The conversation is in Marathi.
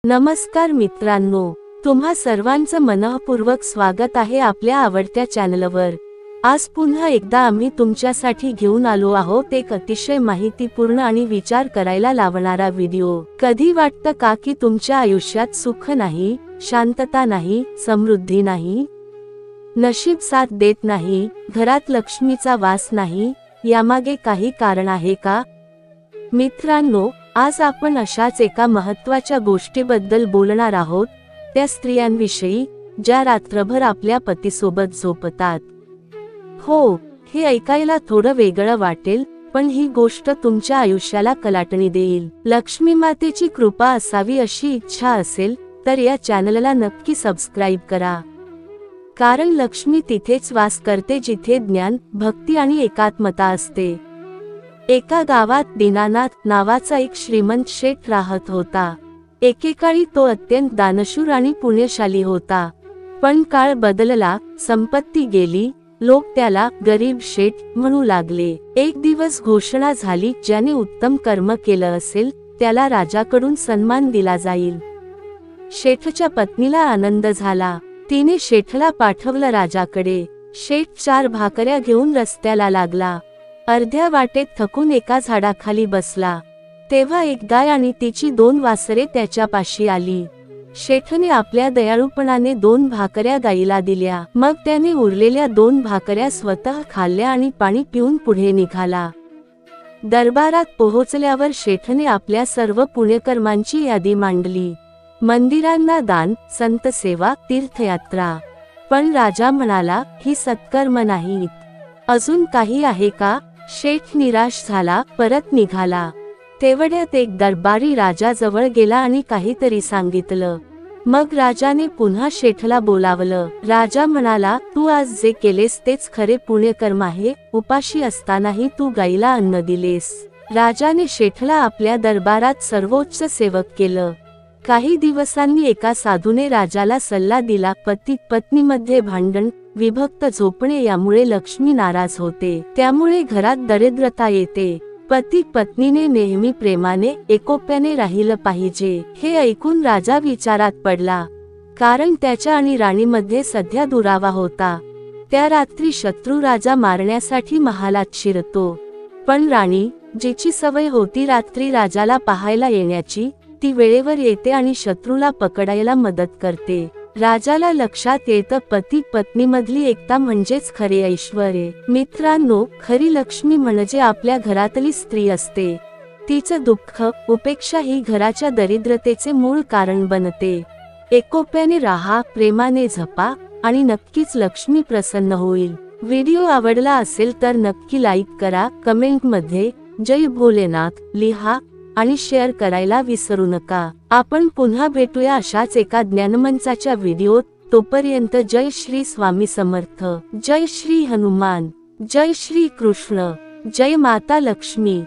नमस्कार मित्रांनो, तुम्हा सर्वांचं मनःपूर्वक स्वागत आहे आपल्या आवडत्या चॅनलवर। आज पुन्हा एकदा आम्ही तुमच्यासाठी घेऊन आलो आहोत एक अतिशय माहितीपूर्ण आणि विचार करायला लावणारा व्हिडिओ। कधी वाटतं का की तुमच्या आयुष्यात सुख नाही, शांतता नाही, समृद्धी नाही, नशीब साथ देत नाही, घरात लक्ष्मीचा वास नाही, यामागे काही कारण आहे का? मित्रांनो, आज आपण अशाच एका महत्त्वाच्या गोष्टीबद्दल बोलणार आहोत, त्या स्त्रियांविषयी ज्या रात्रभर आपल्या पतीसोबत झोपतात। हो, हे ऐकायला थोडं वेगळं वाटेल, पण ही गोष्ट तुमच्या आयुष्याला कलाटणी देईल। लक्ष्मी मातेची कृपा असावी अशी इच्छा असेल तर या चॅनलला नक्की सबस्क्राइब करा, कारण लक्ष्मी तिथेच वास करते जिथे ज्ञान, भक्ती आणि एकात्मता असते। एका गावात दीनानाथ नावाचा एक श्रीमंत शेठ राहत होता। एकेकाळी तो अत्यंत दानशूर आणि पुण्यशाली होता, पण काळ बदलला, संपत्ती गेली, लोक त्याला गरीब शेठ म्हणू लागले। एक दिवस घोषणा झाली, ज्याने उत्तम कर्म केलं असेल त्याला राजाकडून सन्मान दिला जाईल। शेठच्या पत्नीला आनंद झाला, तिने शेठला पाठवलं राजाकडे। शेठ 4 भाकऱ्या घेऊन रस्त्याला लागला। अर्ध्या वाटेत थकून एका झाडाखाली बसला, तेव्हा एक गाय आणि तिची 2 वासरे त्याच्यापाशी आली। शेठने आपल्या दयाळूपणाने 2 भाकऱ्या गाईला दिल्या, मग त्याने उरलेल्या 2 भाकऱ्या स्वतः खाल्ल्या आणि पाणी पिऊन पुढे निघाला। दरबारात पोहोचल्यावर शेठने आपल्या सर्व पुण्यकर्मांची यादी मांडली, मंदिरांना दान, संत सेवा, तीर्थयात्रा। पण राजा म्हणाला, ही सत्कर्म नाहीत, अजून काही आहे का? शेठ निराश झाला, परत निघाला। तेवढ्यात एक दरबारी राजाजवळ गेला आणि काहीतरी सांगितलं। मग राजाने पुन्हा शेठला बोलावलं। राजा म्हणाला, तू आज जे केलेस तेच खरे पुण्यकर्म आहे, उपाशी असतानाही तू गाईला अन्न दिलेस। राजाने शेठला आपल्या दरबारात सर्वोच्च सेवक केलं। काही दिवसांनी एका साधूने राजाला सल्ला दिला, पती पत्नीमध्ये भांडण, विभक्त झोपणे यामुळे लक्ष्मी नाराज होते, त्यामुळे घरात दरिद्रता येते। पती पत्नीने नेहमी प्रेमाने, एकोप्याने राहिलं पाहिजे। हे ऐकून राजा विचारात पडला, कारण त्याच्या आणि राणीमध्ये सध्या दुरावा होता। त्या रात्री शत्रू राजा मारण्यासाठी महालात शिरतो, पण राणी, जिची सवय होती रात्री राजाला पाहायला येण्याची, ती वेळेवर येते आणि शत्रूला पकडायला मदत करते। राजाला लक्षात येतं, पती पत्नीमधली एकता म्हणजेच खरे ऐश्वर्य। मित्रांनो, खरी लक्ष्मी म्हणजे आपल्या घरातली स्त्री असते। तिचं दुःख, उपेक्षा ही घराच्या दरिद्रतेचे मूळ कारण बनते। एकोप्याने राहा, प्रेमाने जपा, आणि नक्कीच लक्ष्मी प्रसन्न होईल। व्हिडिओ आवडला असेल तर नक्की लाईक करा, कमेंटमध्ये जय भोलेनाथ लिहा आणि शेअर करायला विसरू नका। आपण पुन्हा भेटूया अशाच एका ज्ञानमंचाच्या व्हिडिओत। तोपर्यंत जय श्री स्वामी समर्थ, जय श्री हनुमान, जय श्री कृष्ण, जय माता लक्ष्मी।